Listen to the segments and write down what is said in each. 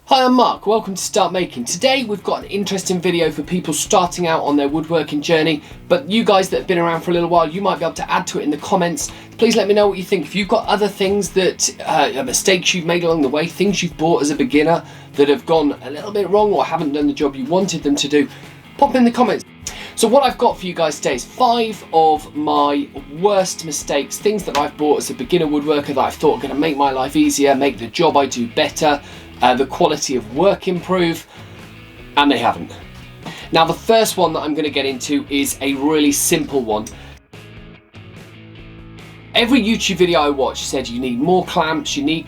Hi, I'm Mark, welcome to Start Making. Today we've got an interesting video for people starting out on their woodworking journey, but you guys that have been around for a little while, you might be able to add to it in the comments. Please let me know what you think. If you've got other things that, mistakes you've made along the way, things you've bought as a beginner that have gone a little bit wrong or haven't done the job you wanted them to do, pop in the comments. So what I've got for you guys today is 5 of my worst mistakes, things that I've bought as a beginner woodworker that I thought were going to make my life easier, make the job I do better, the quality of work improve, and they haven't. Now the first one that I'm going to get into is a really simple one. Every YouTube video I watched said you need more clamps, you need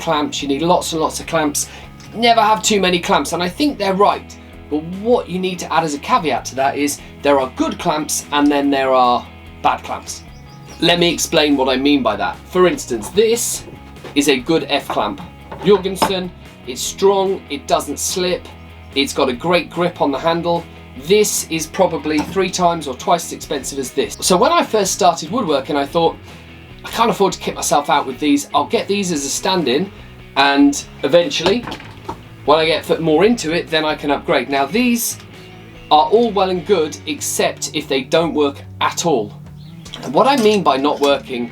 lots and lots of clamps, never have too many clamps, and I think they're right. But what you need to add as a caveat to that is there are good clamps and then there are bad clamps. Let me explain what I mean by that. For instance, this is a good F clamp. Jorgensen. It's strong, it doesn't slip, it's got a great grip on the handle. This is probably 3 times or twice as expensive as this. So when I first started woodworking, I thought, I can't afford to kick myself out with these. I'll get these as a stand-in, and eventually, when I get more into it, then I can upgrade. Now these are all well and good, except if they don't work at all. And what I mean by not working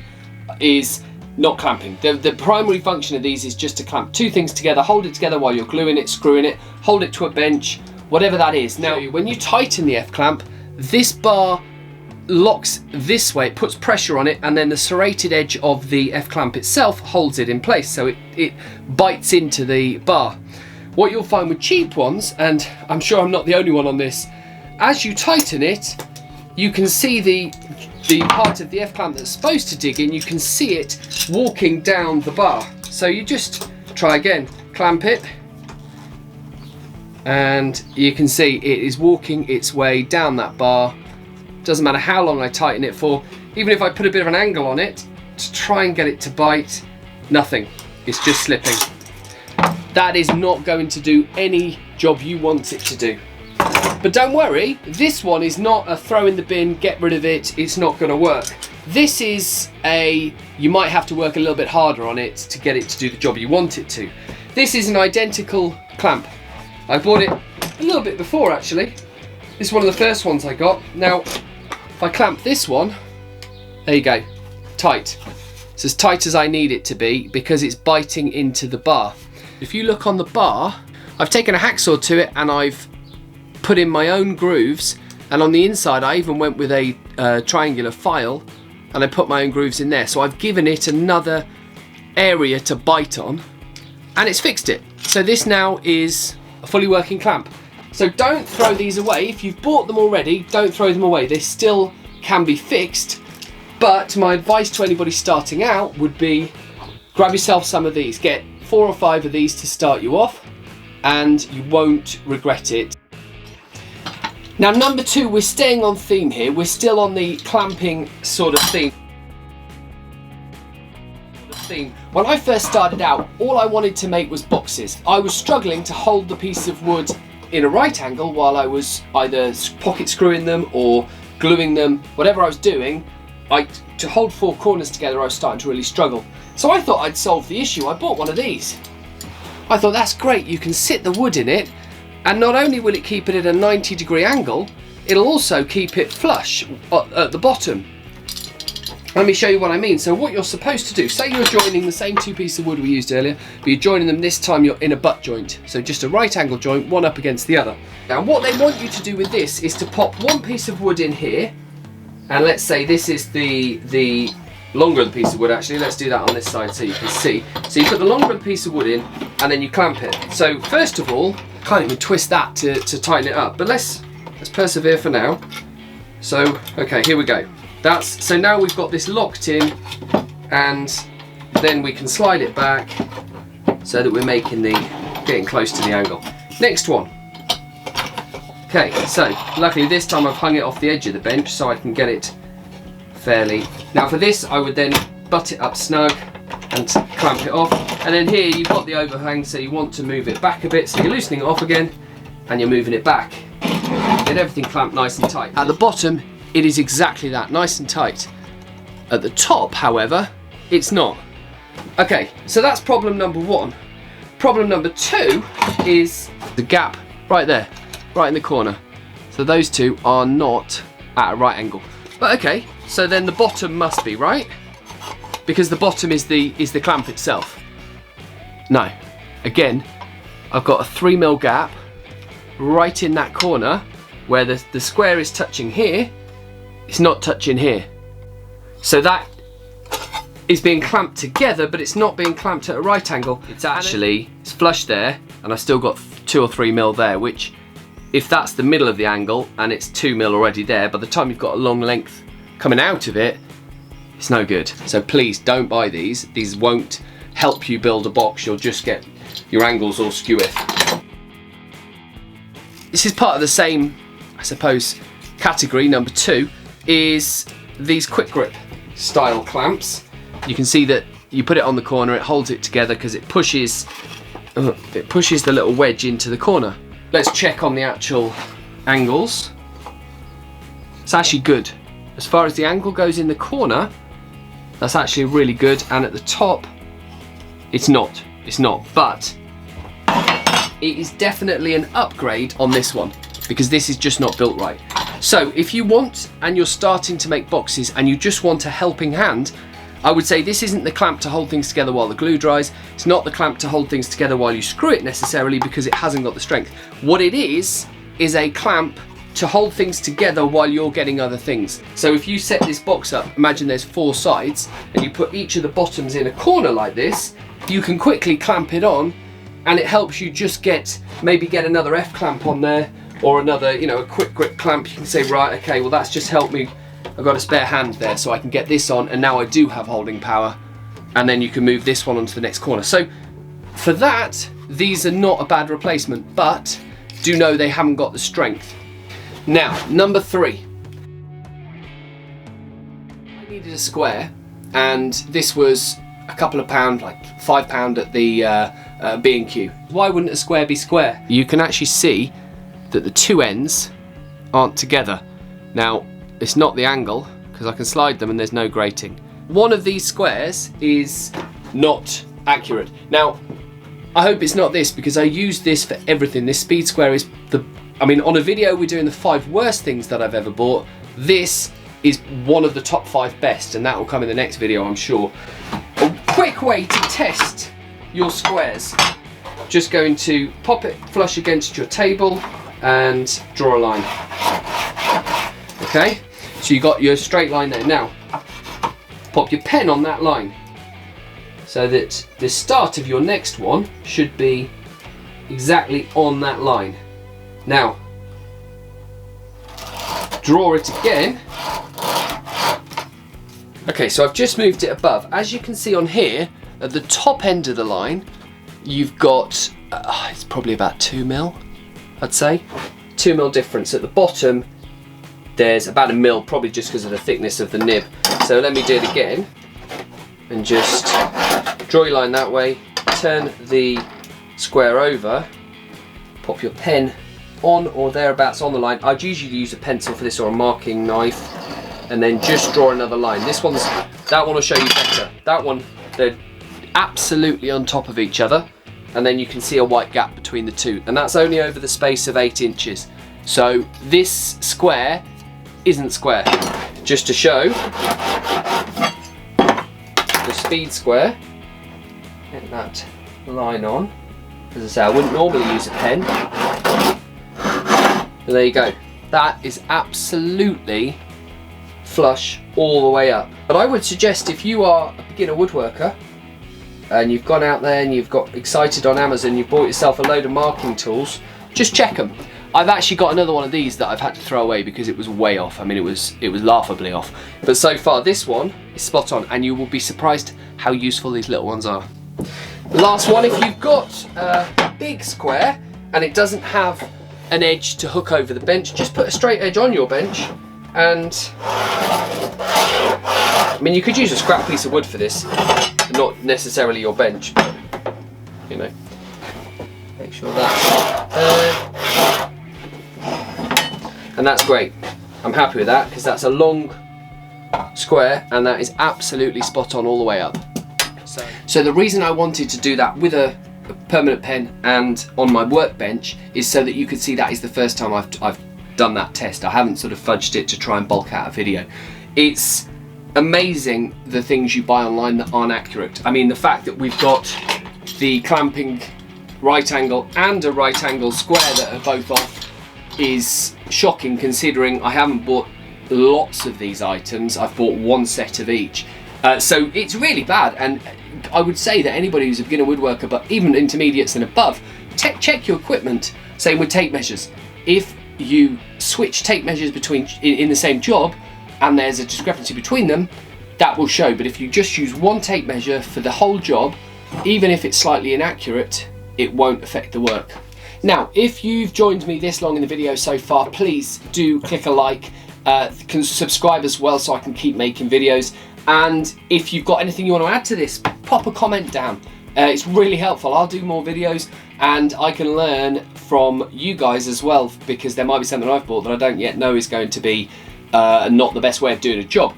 is not clamping. The primary function of these is just to clamp 2 things together, hold it together while you're gluing it, screwing it, hold it to a bench, whatever that is. Now, when you tighten the F clamp, this bar locks this way, it puts pressure on it, and then the serrated edge of the F clamp itself holds it in place, so it bites into the bar. What you'll find with cheap ones, and I'm sure I'm not the only one on this, as you tighten it, you can see the part of the F clamp that's supposed to dig in, you can see it walking down the bar. So you just try again, clamp it, and you can see it is walking its way down that bar. Doesn't matter how long I tighten it for, even if I put a bit of an angle on it to try and get it to bite, nothing, it's just slipping. That is not going to do any job you want it to do. But don't worry, this one is not a throw in the bin, get rid of it, it's not going to work. This is you might have to work a little bit harder on it to get it to do the job you want it to. This is an identical clamp. I bought it a little bit before actually. This is one of the first ones I got. Now, if I clamp this one, there you go, tight. It's as tight as I need it to be because it's biting into the bar. If you look on the bar, I've taken a hacksaw to it and I've put in my own grooves, and on the inside I even went with a triangular file and I put my own grooves in there, so I've given it another area to bite on and it's fixed it. So this now is a fully working clamp. So don't throw these away. If you've bought them already, don't throw them away. They still can be fixed, but my advice to anybody starting out would be grab yourself some of these. Get 4 or 5 of these to start you off and you won't regret it. Now number 2, we're staying on theme here, we're still on the clamping sort of theme. When I first started out, all I wanted to make was boxes. I was struggling to hold the piece of wood in a right angle while I was either pocket screwing them or gluing them, whatever I was doing. To hold 4 corners together I was starting to really struggle. So I thought I'd solve the issue. I bought one of these. I thought that's great, you can sit the wood in it, and not only will it keep it at a 90-degree angle, it'll also keep it flush at the bottom. Let me show you what I mean. So what you're supposed to do, say you're joining the same 2 pieces of wood we used earlier, but you're joining them this time you're in a butt joint. So just a right angle joint, one up against the other. Now what they want you to do with this is to pop one piece of wood in here, and let's say this is the longer of the piece of wood actually, let's do that on this side so you can see. So you put the longer of the piece of wood in and then you clamp it. So first of all, can't even twist that to tighten it up, but let's persevere for now. So okay, here we go. So now we've got this locked in, and then we can slide it back so that we're getting close to the angle. Next one. Okay, so luckily this time I've hung it off the edge of the bench so I can get it fairly. Now for this I would then butt it up snug and clamp it off, and then here you've got the overhang, so you want to move it back a bit, so you're loosening it off again and you're moving it back. Get everything clamped nice and tight. At the bottom it is exactly that, nice and tight. At the top however, it's not. Okay, so that's problem number 1. Problem number 2 is the gap right there, right in the corner. So those two are not at a right angle. But okay, so then the bottom must be, right? Because the bottom is the clamp itself. No, again, I've got a 3mm gap right in that corner where the square is touching here. It's not touching here. So that is being clamped together, but it's not being clamped at a right angle. It's flush there, and I've still got 2 or 3mm there, which, if that's the middle of the angle and it's 2mm already there, by the time you've got a long length coming out of it, it's no good. So please don't buy these. These won't help you build a box. You'll just get your angles all skewy. This is part of the same, I suppose, category. Number 2 is these quick grip style clamps. You can see that you put it on the corner, it holds it together because it pushes the little wedge into the corner. Let's check on the actual angles. It's actually good. As far as the angle goes in the corner, that's actually really good, and at the top, it's not, but it is definitely an upgrade on this one, because this is just not built right. So if you want, and you're starting to make boxes, and you just want a helping hand, I would say this isn't the clamp to hold things together while the glue dries. It's not the clamp to hold things together while you screw it necessarily, because it hasn't got the strength. What it is a clamp to hold things together while you're getting other things. So if you set this box up, imagine there's 4 sides, and you put each of the bottoms in a corner like this, you can quickly clamp it on, and it helps you just maybe get another F clamp on there, or another, a quick grip clamp. You can say, right, okay, well that's just helped me. I've got a spare hand there, so I can get this on, and now I do have holding power, and then you can move this one onto the next corner. So for that, these are not a bad replacement, but do know they haven't got the strength. Now, number 3. I needed a square, and this was a couple of pound, like £5 at the B&Q. Why wouldn't a square be square? You can actually see that the 2 ends aren't together. Now, it's not the angle, because I can slide them and there's no grating. One of these squares is not accurate. Now, I hope it's not this, because I use this for everything. This speed square is on a video we're doing the 5 worst things that I've ever bought. This is one of the top 5 best, and that will come in the next video, I'm sure. A quick way to test your squares. Just going to pop it flush against your table and draw a line. Okay, so you got your straight line there. Now, pop your pen on that line, so that the start of your next one should be exactly on that line. Now, draw it again. Okay, so I've just moved it above. As you can see on here, at the top end of the line, you've got, it's probably about 2mm, I'd say. 2mm difference. At the bottom, there's about 1mm, probably just because of the thickness of the nib. So let me do it again, and just draw your line that way, turn the square over, pop your pen on or thereabouts on the line. I'd usually use a pencil for this, or a marking knife, and then just draw another line. That one will show you better. That one, they're absolutely on top of each other, and then you can see a white gap between the two, and that's only over the space of 8 inches. So this square isn't square. Just to show the speed square, get that line on. As I say, I wouldn't normally use a pen, but there you go. That is absolutely flush all the way up. But I would suggest, if you are a beginner woodworker and you've gone out there and you've got excited on Amazon, you bought yourself a load of marking tools, just check them. I've actually got another one of these that I've had to throw away because it was way off. I mean, it was laughably off. But so far, this one is spot on, and you will be surprised how useful these little ones are. The last one, if you've got a big square and it doesn't have an edge to hook over the bench, just put a straight edge on your bench, and I mean, you could use a scrap piece of wood for this, not necessarily your bench, but you know, make sure that's and that's great. I'm happy with that, because that's a long square and that is absolutely spot on all the way up. So the reason I wanted to do that with a permanent pen and on my workbench is so that you could see that is the first time I've done that test. I haven't sort of fudged it to try and bulk out a video. It's amazing the things you buy online that aren't accurate. I mean, the fact that we've got the clamping right angle and a right angle square that are both off is shocking, considering I haven't bought lots of these items. I've bought one set of each. So it's really bad, and I would say that anybody who's a beginner woodworker, but even intermediates and above, check your equipment. Same with tape measures. If you switch tape measures between in the same job and there's a discrepancy between them, that will show. But if you just use one tape measure for the whole job, even if it's slightly inaccurate, it won't affect the work. Now, if you've joined me this long in the video so far, please do click a like, can subscribe as well so I can keep making videos. And if you've got anything you want to add to this, pop a comment down. It's really helpful. I'll do more videos and I can learn from you guys as well, because there might be something I've bought that I don't yet know is going to be not the best way of doing a job.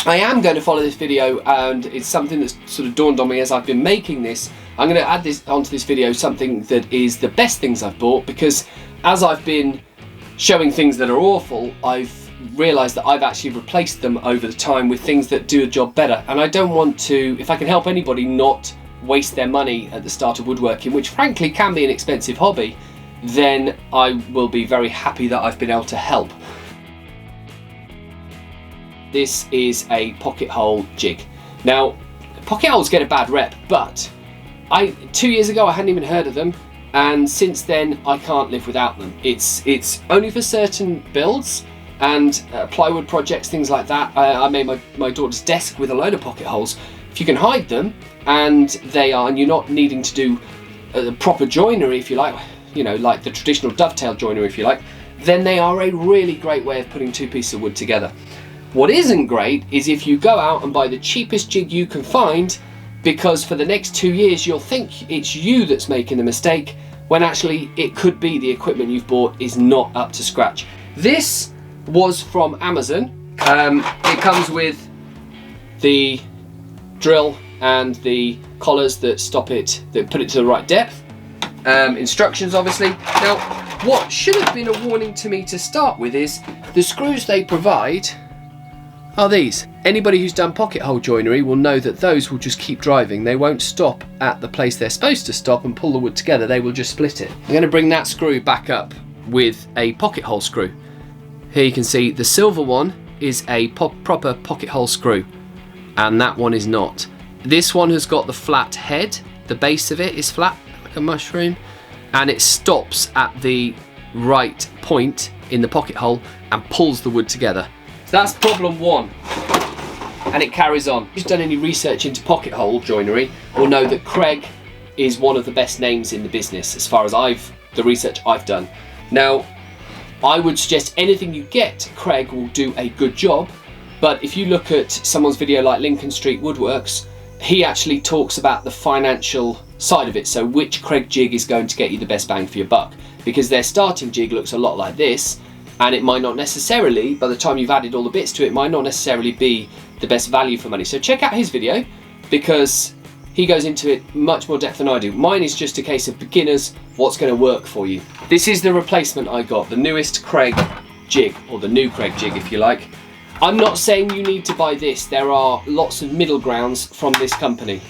I am going to follow this video, and it's something that's sort of dawned on me as I've been making this. I'm going to add this onto this video, something that is the best things I've bought, because as I've been showing things that are awful, I've realised that I've actually replaced them over the time with things that do a job better. And I don't want to, if I can help anybody not waste their money at the start of woodworking, which frankly can be an expensive hobby, then I will be very happy that I've been able to help. This is a pocket hole jig. Now, pocket holes get a bad rep, but 2 years ago I hadn't even heard of them, and since then I can't live without them. It's only for certain builds and plywood projects, things like that. I made my daughter's desk with a load of pocket holes. If you can hide them, and you're not needing to do proper joinery, if you like, you know, like the traditional dovetail joinery, if you like, then they are a really great way of putting two pieces of wood together. What isn't great is if you go out and buy the cheapest jig you can find, because for the next 2 years you'll think it's you that's making the mistake, when actually it could be the equipment you've bought is not up to scratch. This was from Amazon. It comes with the drill and the collars that stop it, that put it to the right depth. Instructions, obviously. Now, what should have been a warning to me to start with is the screws they provide are these. Anybody who's done pocket hole joinery will know that those will just keep driving. They won't stop at the place they're supposed to stop and pull the wood together. They will just split it. I'm going to bring that screw back up with a pocket hole screw. Here you can see the silver one is a proper pocket hole screw, and that one is not. This one has got the flat head. The base of it is flat like a mushroom, and it stops at the right point in the pocket hole and pulls the wood together. So that's problem one, and it carries on. If you've done any research into pocket hole joinery, will know that Craig is one of the best names in the business as far as the research I've done. Now, I would suggest anything you get, Craig will do a good job, but if you look at someone's video like Lincoln Street Woodworks, he actually talks about the financial side of it, so which Craig jig is going to get you the best bang for your buck, because their starting jig looks a lot like this, and it might not necessarily, by the time you've added all the bits to it, might not necessarily be the best value for money. So check out his video, because he goes into it much more depth than I do. Mine is just a case of beginners, what's going to work for you. This is the replacement I got, the newest Craig jig, or the new Craig jig if you like. I'm not saying you need to buy this. There are lots of middle grounds from this company,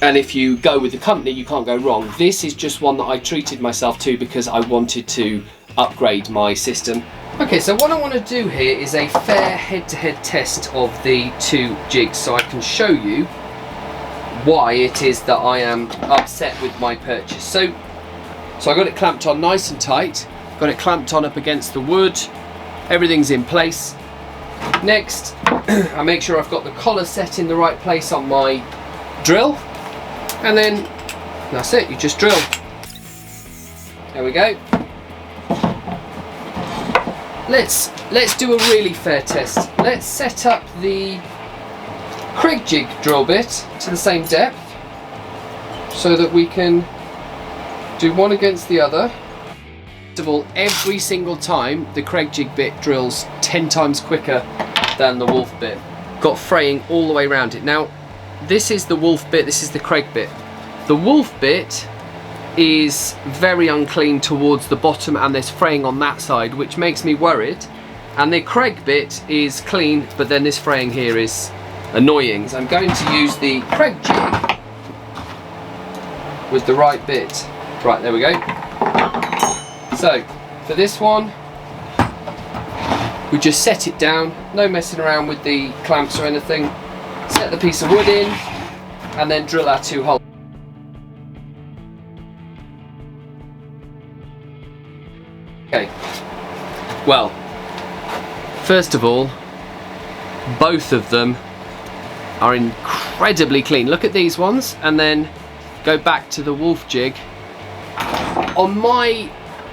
and if you go with the company you can't go wrong. This is just one that I treated myself to because I wanted to upgrade my system. Okay, so what I want to do here is a fair head-to-head test of the two jigs, so I can show you why it is that I am upset with my purchase. So I got it clamped on nice and tight, got it clamped on up against the wood, everything's in place. Next, I make sure I've got the collar set in the right place on my drill, and then that's it, you just drill. There we go. Let's do a really fair test. Let's set up the Craig jig drill bit to the same depth so that we can do one against the other. First of all, every single time the Craig jig bit drills 10 times quicker than the Wolf bit. Got fraying all the way around it. Now, this is the Wolf bit, this is the Craig bit. The Wolf bit is very unclean towards the bottom, and there's fraying on that side, which makes me worried. And the Craig bit is clean, but then this fraying here is annoying. So I'm going to use the Craig jig with the right bit. Right, there we go. So for this one, we just set it down, no messing around with the clamps or anything. Set the piece of wood in and then drill our 2 holes. Okay, well, first of all, both of them are incredibly clean. Look at these ones, and then go back to the wolf jig. On my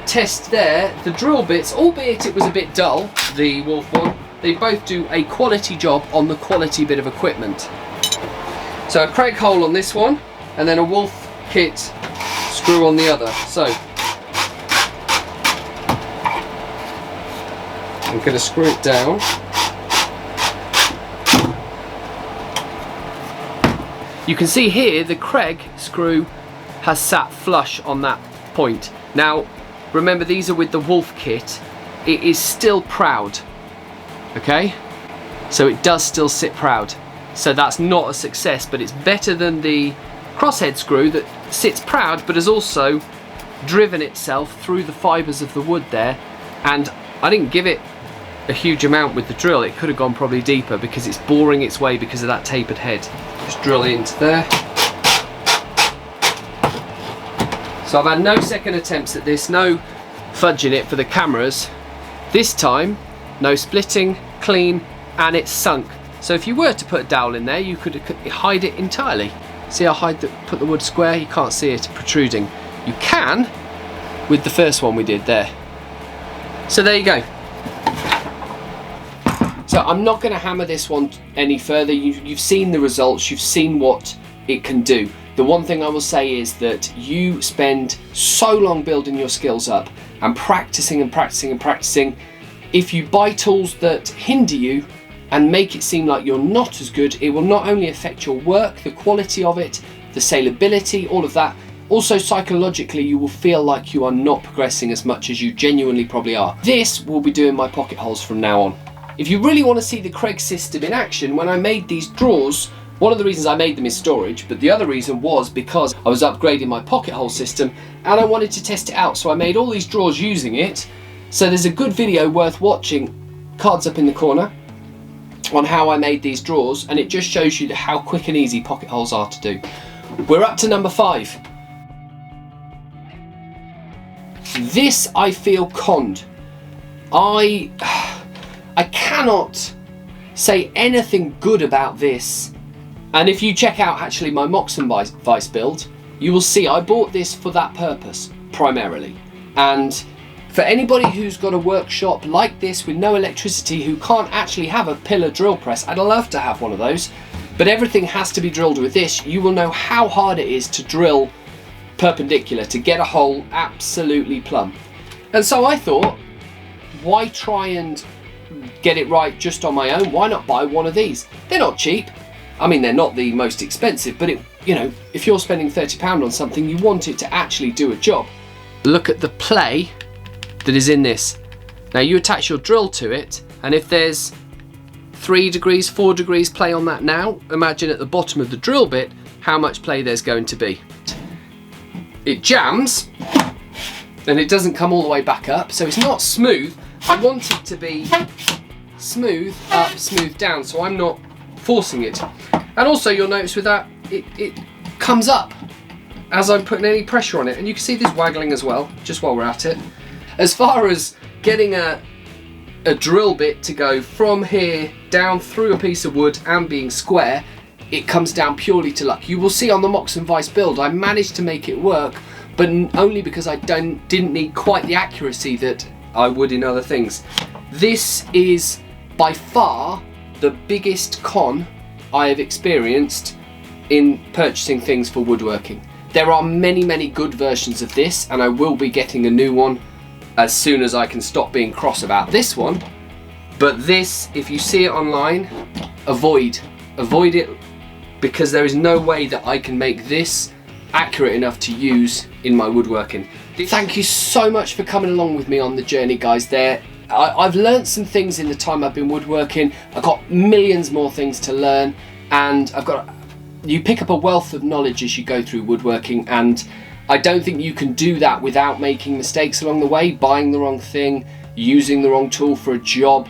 test there, the drill bits, albeit it was a bit dull, the wolf one, they both do a quality job on the quality bit of equipment. So a Craig hole on this one, and then a wolf kit screw on the other. So I'm going to screw it down. You can see here the Craig screw has sat flush on that point. Now remember, these are with the wolf kit. It is still proud, okay? So it does still sit proud. So that's not a success, but it's better than the crosshead screw that sits proud but has also driven itself through the fibres of the wood there. And I didn't give it a huge amount with the drill. It could have gone probably deeper because it's boring its way because of that tapered head. Just drill into there. So I've had no second attempts at this, no fudging it for the cameras. This time, no splitting, clean, and it's sunk. So if you were to put a dowel in there, you could hide it entirely. See how put the wood square? You can't see it protruding. You can with the first one we did there. So there you go. So I'm not going to hammer this one any further. You've seen the results, you've seen what it can do. The one thing I will say is that you spend so long building your skills up and practicing and practicing and practicing. If you buy tools that hinder you and make it seem like you're not as good, it will not only affect your work, the quality of it, the saleability, all of that. Also psychologically, you will feel like you are not progressing as much as you genuinely probably are. This will be doing my pocket holes from now on. If you really want to see the Craig system in action, when I made these drawers, one of the reasons I made them is storage, but the other reason was because I was upgrading my pocket hole system and I wanted to test it out. So I made all these drawers using it. So there's a good video worth watching, cards up in the corner, on how I made these drawers, and it just shows you how quick and easy pocket holes are to do. We're up to number 5. This I feel conned. I cannot say anything good about this. And if you check out actually my Moxon Vice build, you will see I bought this for that purpose primarily. And for anybody who's got a workshop like this with no electricity, who can't actually have a pillar drill press, I'd love to have one of those, but everything has to be drilled with this. You will know how hard it is to drill perpendicular, to get a hole absolutely plumb. And so I thought, why try and get it right just on my own? Why not buy one of these? They're not cheap. I mean, they're not the most expensive, but you know, if you're spending £30 on something, you want it to actually do a job. Look at the play that is in this. Now you attach your drill to it, and if there's 3 degrees, 4 degrees play on that now, imagine at the bottom of the drill bit how much play there's going to be. It jams, and it doesn't come all the way back up, so it's not smooth. I want it to be smooth up, smooth down, so I'm not forcing it. And also you'll notice with that, it comes up as I'm putting any pressure on it, and you can see this waggling as well, just while we're at it. As far as getting a drill bit to go from here down through a piece of wood and being square, it comes down purely to luck. You will see on the Moxon Vice build I managed to make it work, but only because I didn't need quite the accuracy that I would in other things. This is by far the biggest con I have experienced in purchasing things for woodworking. There are many good versions of this, and I will be getting a new one as soon as I can stop being cross about this one. But this, if you see it online, avoid it, because there is no way that I can make this accurate enough to use in my woodworking. Thank you so much for coming along with me on the journey, guys. I've learned some things in the time I've been woodworking. I've got millions more things to learn, and you pick up a wealth of knowledge as you go through woodworking, and I don't think you can do that without making mistakes along the way, buying the wrong thing, using the wrong tool for a job.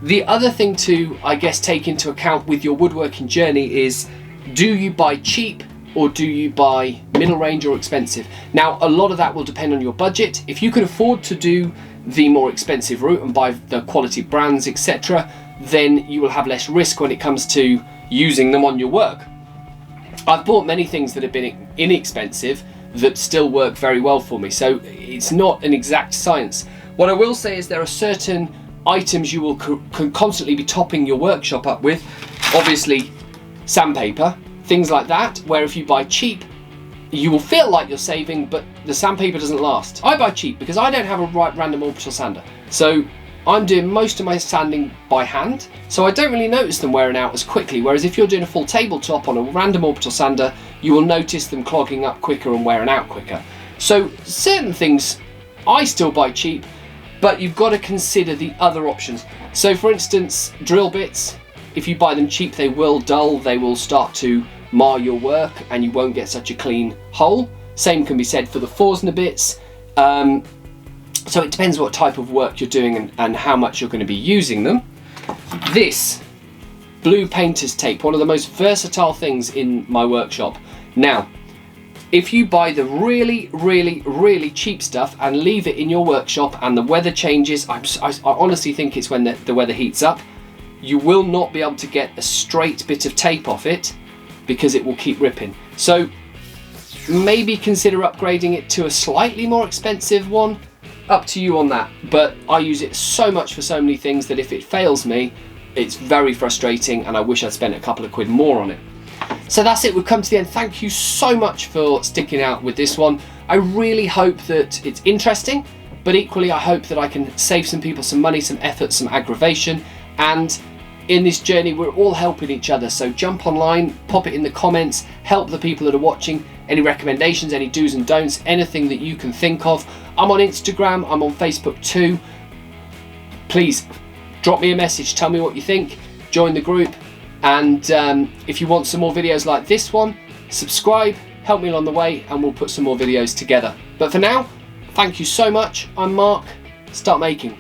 The other thing to, I guess, take into account with your woodworking journey is, do you buy cheap or do you buy middle range or expensive? Now, a lot of that will depend on your budget. If you can afford to do the more expensive route and buy the quality brands, etc., then you will have less risk when it comes to using them on your work. I've bought many things that have been inexpensive that still work very well for me, so it's not an exact science. What I will say is there are certain items you will can constantly be topping your workshop up with. Obviously, sandpaper, things like that, where if you buy cheap, you will feel like you're saving, but the sandpaper doesn't last. I buy cheap because I don't have a random orbital sander, so I'm doing most of my sanding by hand, so I don't really notice them wearing out as quickly, whereas if you're doing a full tabletop on a random orbital sander, you will notice them clogging up quicker and wearing out quicker. So certain things I still buy cheap, but you've got to consider the other options. So for instance, drill bits, if you buy them cheap, they will dull, they will start to mar your work and you won't get such a clean hole. Same can be said for the Forstner bits. So it depends what type of work you're doing and how much you're going to be using them. This blue painter's tape, one of the most versatile things in my workshop. Now, if you buy the really cheap stuff and leave it in your workshop and the weather changes, I honestly think it's when the weather heats up, you will not be able to get a straight bit of tape off it because it will keep ripping. So maybe consider upgrading it to a slightly more expensive one. Up to you on that, but I use it so much for so many things that if it fails me, it's very frustrating and I wish I'd spent a couple of quid more on it. So that's it, we've come to the end. Thank you so much for sticking out with this one. I really hope that it's interesting, but equally I hope that I can save some people some money, some effort, some aggravation, and in this journey we're all helping each other. So jump online, pop it in the comments, help the people that are watching. Any recommendations, any do's and don'ts, anything that you can think of. I'm on Instagram, I'm on Facebook too. Please drop me a message, tell me what you think, join the group, and if you want some more videos like this one, subscribe, help me along the way, and we'll put some more videos together. But for now, thank you so much. I'm Mark, start making.